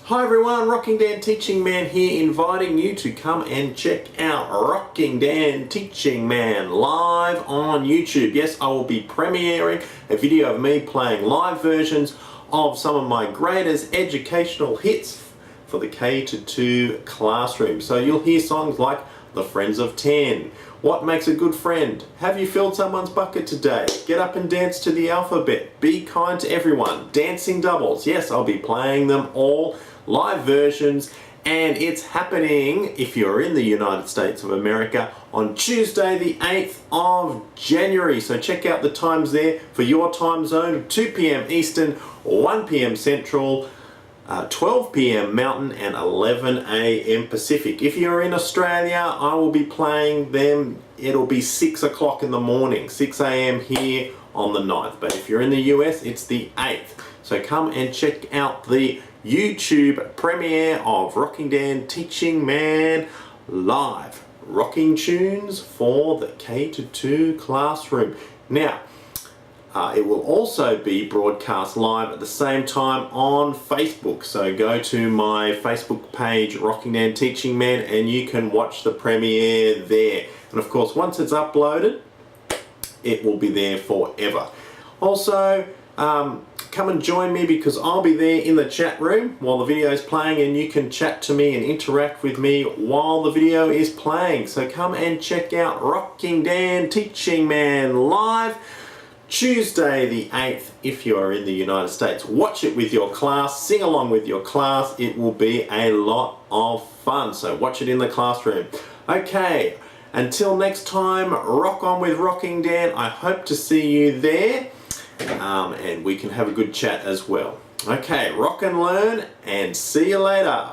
Hi everyone, Rocking Dan Teaching Man here, inviting you to come and check out Rocking Dan Teaching Man live on YouTube. Yes, I will be premiering a video of me playing live versions of some of my greatest educational hits for the K-2 classroom. So you'll hear songs like The Friends of 10, What Makes a Good Friend, Have You Filled Someone's Bucket Today, Get Up and Dance to the Alphabet, Be Kind to Everyone, Dancing Doubles. Yes, I'll be playing them all, live versions, and it's happening, if you're in the United States of America, on Tuesday the 8th of January. So check out the times there for your time zone: 2 p.m. Eastern, 1 p.m. Central, 12 p.m. Mountain, and 11 a.m. Pacific. If you're in Australia, I will be playing them. It'll be 6 o'clock in the morning, 6 a.m. here on the 9th. But if you're in the US, it's the 8th. So come and check out the YouTube premiere of Rocking Dan Teaching Man live. Rocking tunes for the K-2 classroom. Now, it will also be broadcast live at the same time on Facebook. So go to my Facebook page, Rocking Dan Teaching Man, and you can watch the premiere there. And of course, once it's uploaded, it will be there forever. Also, come and join me, because I'll be there in the chat room while the video is playing, and you can chat to me and interact with me while the video is playing. So come and check out Rocking Dan Teaching Man live Tuesday the 8th if you are in the United States. Watch it with your class, sing along with your class. It will be a lot of fun, so watch it in the classroom. Okay, until next time, rock on with Rocking Dan. I hope to see you there, and we can have a good chat as well. Okay, rock and learn, and see you later.